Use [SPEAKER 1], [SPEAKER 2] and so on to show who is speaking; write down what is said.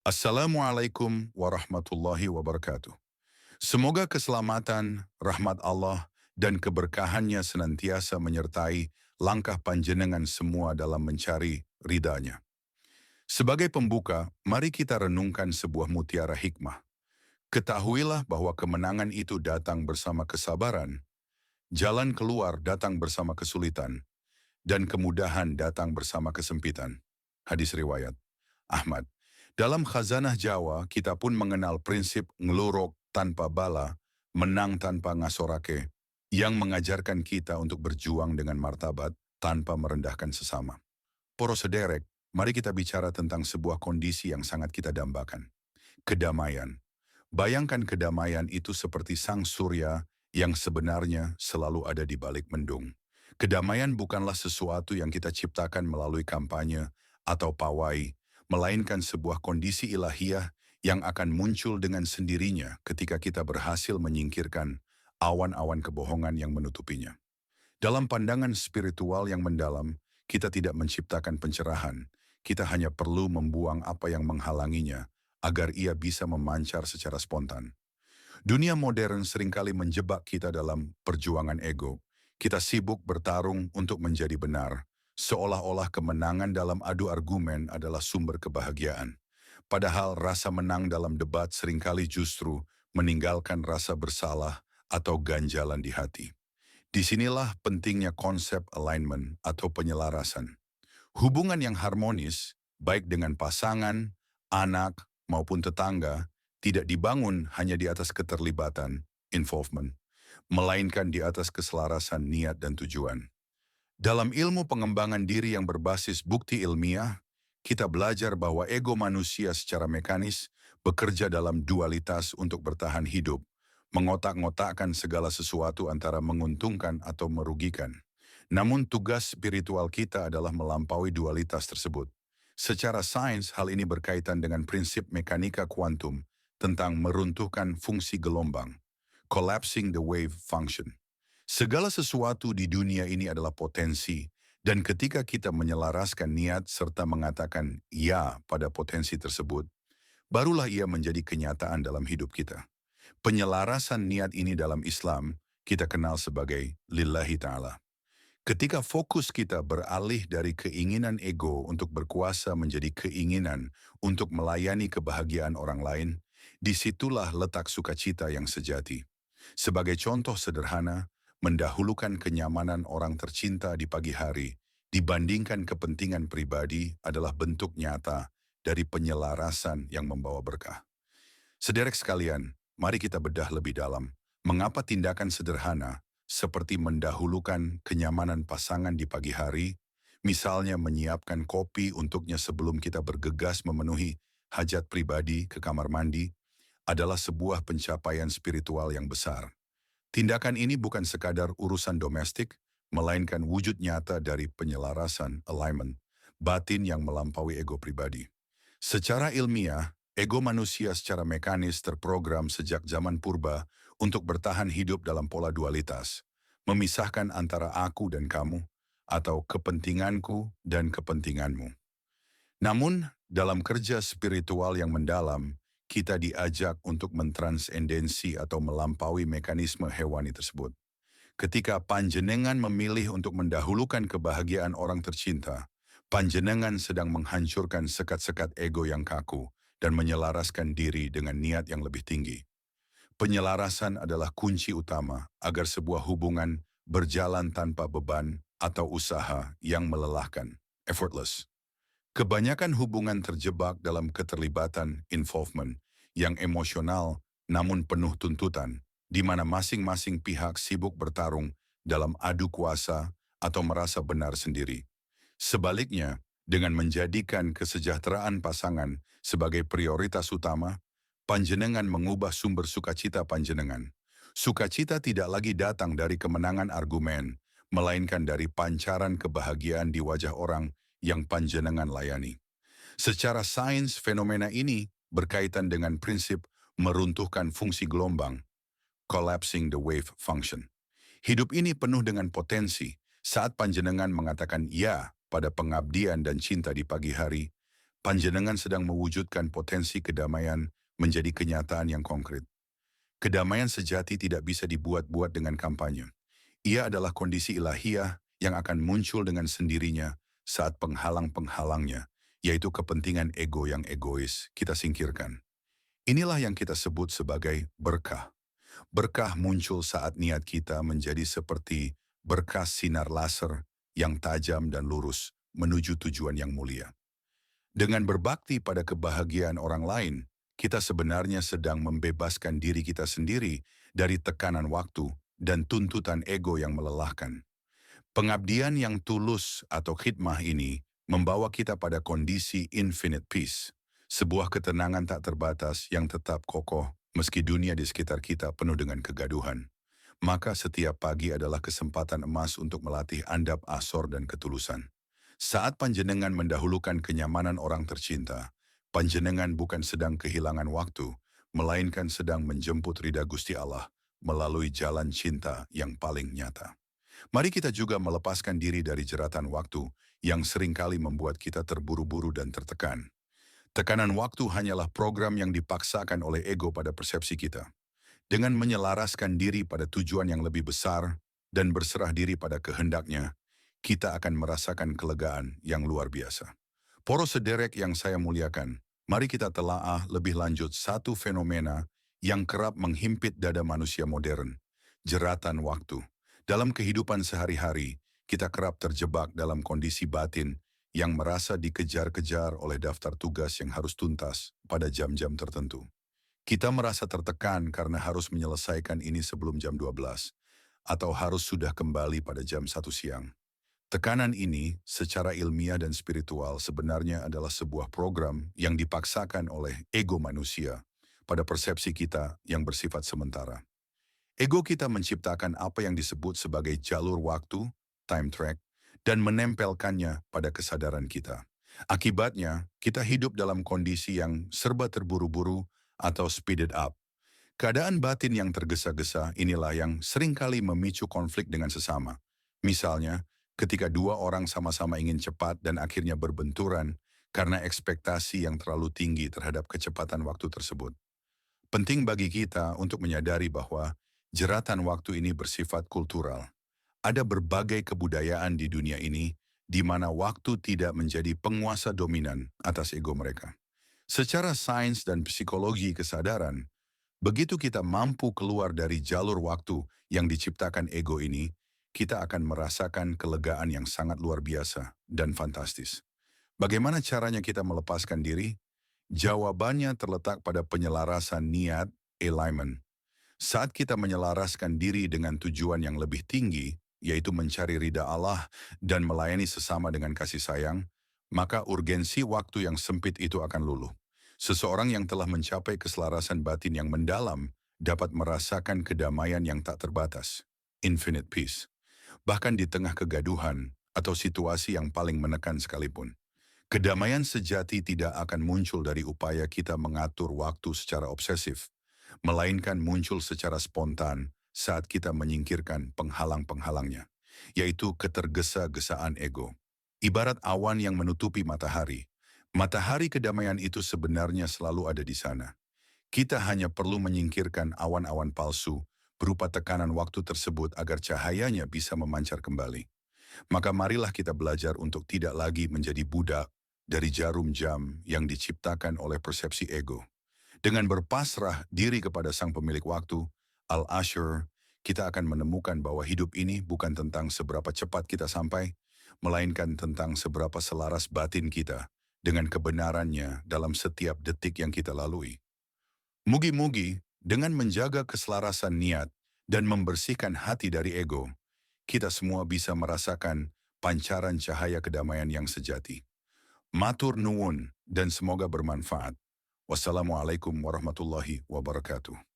[SPEAKER 1] Assalamualaikum warahmatullahi wabarakatuh. Semoga keselamatan, rahmat Allah, dan keberkahannya senantiasa menyertai langkah panjenengan semua dalam mencari ridhanya. Sebagai pembuka, mari kita renungkan sebuah mutiara hikmah. Ketahuilah bahwa kemenangan itu datang bersama kesabaran, jalan keluar datang bersama kesulitan, dan kemudahan datang bersama kesempitan. Hadis riwayat Ahmad. Dalam khazanah Jawa, kita pun mengenal prinsip ngelurok tanpa bala, menang tanpa ngasorake, yang mengajarkan kita untuk berjuang dengan martabat tanpa merendahkan sesama. Poro sederek, mari kita bicara tentang sebuah kondisi yang sangat kita dambakan. Kedamaian. Bayangkan kedamaian itu seperti sang surya yang sebenarnya selalu ada di balik mendung. Kedamaian bukanlah sesuatu yang kita ciptakan melalui kampanye atau pawai, melainkan sebuah kondisi ilahiyah yang akan muncul dengan sendirinya ketika kita berhasil menyingkirkan awan-awan kebohongan yang menutupinya. Dalam pandangan spiritual yang mendalam, kita tidak menciptakan pencerahan, kita hanya perlu membuang apa yang menghalanginya agar ia bisa memancar secara spontan. Dunia modern seringkali menjebak kita dalam perjuangan ego. Kita sibuk bertarung untuk menjadi benar, seolah-olah kemenangan dalam adu argumen adalah sumber kebahagiaan. Padahal rasa menang dalam debat seringkali justru meninggalkan rasa bersalah atau ganjalan di hati. Disinilah pentingnya konsep alignment atau penyelarasan. Hubungan yang harmonis, baik dengan pasangan, anak, maupun tetangga, tidak dibangun hanya di atas keterlibatan, involvement, melainkan di atas keselarasan niat dan tujuan. Dalam ilmu pengembangan diri yang berbasis bukti ilmiah, kita belajar bahwa ego manusia secara mekanis bekerja dalam dualitas untuk bertahan hidup, mengotak-ngotakkan segala sesuatu antara menguntungkan atau merugikan. Namun tugas spiritual kita adalah melampaui dualitas tersebut. Secara sains, hal ini berkaitan dengan prinsip mekanika kuantum tentang meruntuhkan fungsi gelombang, collapsing the wave function. Segala sesuatu di dunia ini adalah potensi, dan ketika kita menyelaraskan niat serta mengatakan ya pada potensi tersebut, barulah ia menjadi kenyataan dalam hidup kita. Penyelarasan niat ini dalam Islam kita kenal sebagai lillahi ta'ala. Ketika fokus kita beralih dari keinginan ego untuk berkuasa menjadi keinginan untuk melayani kebahagiaan orang lain, disitulah letak sukacita yang sejati. Sebagai contoh sederhana, mendahulukan kenyamanan orang tercinta di pagi hari dibandingkan kepentingan pribadi adalah bentuk nyata dari penyelarasan yang membawa berkah. Sederek sekalian, mari kita bedah lebih dalam. Mengapa tindakan sederhana seperti mendahulukan kenyamanan pasangan di pagi hari, misalnya menyiapkan kopi untuknya sebelum kita bergegas memenuhi hajat pribadi ke kamar mandi, adalah sebuah pencapaian spiritual yang besar. Tindakan ini bukan sekadar urusan domestik, melainkan wujud nyata dari penyelarasan, alignment, batin yang melampaui ego pribadi. Secara ilmiah, ego manusia secara mekanis terprogram sejak zaman purba untuk bertahan hidup dalam pola dualitas, memisahkan antara aku dan kamu, atau kepentinganku dan kepentinganmu. Namun, dalam kerja spiritual yang mendalam, kita diajak untuk mentransendensi atau melampaui mekanisme hewani tersebut. Ketika panjenengan memilih untuk mendahulukan kebahagiaan orang tercinta, panjenengan sedang menghancurkan sekat-sekat ego yang kaku dan menyelaraskan diri dengan niat yang lebih tinggi. Penyelarasan adalah kunci utama agar sebuah hubungan berjalan tanpa beban atau usaha yang melelahkan, effortless. Kebanyakan hubungan terjebak dalam keterlibatan involvement yang emosional namun penuh tuntutan, di mana masing-masing pihak sibuk bertarung dalam adu kuasa atau merasa benar sendiri. Sebaliknya, dengan menjadikan kesejahteraan pasangan sebagai prioritas utama, panjenengan mengubah sumber sukacita panjenengan. Sukacita tidak lagi datang dari kemenangan argumen, melainkan dari pancaran kebahagiaan di wajah orang yang panjenengan layani. Secara sains, fenomena ini berkaitan dengan prinsip meruntuhkan fungsi gelombang, collapsing the wave function. Hidup ini penuh dengan potensi. Saat panjenengan mengatakan ya pada pengabdian dan cinta di pagi hari, Panjenengan sedang mewujudkan potensi kedamaian menjadi kenyataan yang konkret. Kedamaian sejati tidak bisa dibuat-buat dengan kampanye. Ia adalah kondisi ilahiyah yang akan muncul dengan sendirinya saat penghalang-penghalangnya, yaitu kepentingan ego yang egois, kita singkirkan. Inilah yang kita sebut sebagai berkah. Berkah muncul saat niat kita menjadi seperti berkas sinar laser yang tajam dan lurus menuju tujuan yang mulia. Dengan berbakti pada kebahagiaan orang lain, kita sebenarnya sedang membebaskan diri kita sendiri dari tekanan waktu dan tuntutan ego yang melelahkan. Pengabdian yang tulus atau khidmah ini membawa kita pada kondisi infinite peace, sebuah ketenangan tak terbatas yang tetap kokoh meski dunia di sekitar kita penuh dengan kegaduhan. Maka setiap pagi adalah kesempatan emas untuk melatih andap asor dan ketulusan. Saat panjenengan mendahulukan kenyamanan orang tercinta, panjenengan bukan sedang kehilangan waktu, melainkan sedang menjemput ridha Gusti Allah melalui jalan cinta yang paling nyata. Mari kita juga melepaskan diri dari jeratan waktu yang seringkali membuat kita terburu-buru dan tertekan. Tekanan waktu hanyalah program yang dipaksakan oleh ego pada persepsi kita. Dengan menyelaraskan diri pada tujuan yang lebih besar dan berserah diri pada kehendaknya, kita akan merasakan kelegaan yang luar biasa. Poros sederek yang saya muliakan, mari kita telaah lebih lanjut satu fenomena yang kerap menghimpit dada manusia modern, jeratan waktu. Dalam kehidupan sehari-hari, kita kerap terjebak dalam kondisi batin yang merasa dikejar-kejar oleh daftar tugas yang harus tuntas pada jam-jam tertentu. Kita merasa tertekan karena harus menyelesaikan ini sebelum jam 12, atau harus sudah kembali pada jam 1 siang. Tekanan ini secara ilmiah dan spiritual sebenarnya adalah sebuah program yang dipaksakan oleh ego manusia pada persepsi kita yang bersifat sementara. Ego kita menciptakan apa yang disebut sebagai jalur waktu, time track, dan menempelkannya pada kesadaran kita. Akibatnya, kita hidup dalam kondisi yang serba terburu-buru atau speeded up. Keadaan batin yang tergesa-gesa inilah yang seringkali memicu konflik dengan sesama. Misalnya, ketika dua orang sama-sama ingin cepat dan akhirnya berbenturan karena ekspektasi yang terlalu tinggi terhadap kecepatan waktu tersebut. Penting bagi kita untuk menyadari bahwa jeratan waktu ini bersifat kultural. Ada berbagai kebudayaan di dunia ini di mana waktu tidak menjadi penguasa dominan atas ego mereka. Secara sains dan psikologi kesadaran, begitu kita mampu keluar dari jalur waktu yang diciptakan ego ini, kita akan merasakan kelegaan yang sangat luar biasa dan fantastis. Bagaimana caranya kita melepaskan diri? Jawabannya terletak pada penyelarasan niat, alignment. Saat kita menyelaraskan diri dengan tujuan yang lebih tinggi, yaitu mencari ridha Allah dan melayani sesama dengan kasih sayang, maka urgensi waktu yang sempit itu akan luluh. Seseorang yang telah mencapai keselarasan batin yang mendalam dapat merasakan kedamaian yang tak terbatas, infinite peace. Bahkan di tengah kegaduhan atau situasi yang paling menekan sekalipun. Kedamaian sejati tidak akan muncul dari upaya kita mengatur waktu secara obsesif, melainkan muncul secara spontan saat kita menyingkirkan penghalang-penghalangnya, yaitu ketergesa-gesaan ego. Ibarat awan yang menutupi matahari, matahari kedamaian itu sebenarnya selalu ada di sana. Kita hanya perlu menyingkirkan awan-awan palsu berupa tekanan waktu tersebut agar cahayanya bisa memancar kembali. Maka marilah kita belajar untuk tidak lagi menjadi budak dari jarum jam yang diciptakan oleh persepsi ego. Dengan berpasrah diri kepada sang pemilik waktu, Al-Ashur, kita akan menemukan bahwa hidup ini bukan tentang seberapa cepat kita sampai, melainkan tentang seberapa selaras batin kita dengan kebenarannya dalam setiap detik yang kita lalui. Mugi-mugi, dengan menjaga keselarasan niat dan membersihkan hati dari ego, kita semua bisa merasakan pancaran cahaya kedamaian yang sejati. Matur nuwun dan semoga bermanfaat. Wassalamualaikum warahmatullahi wabarakatuh.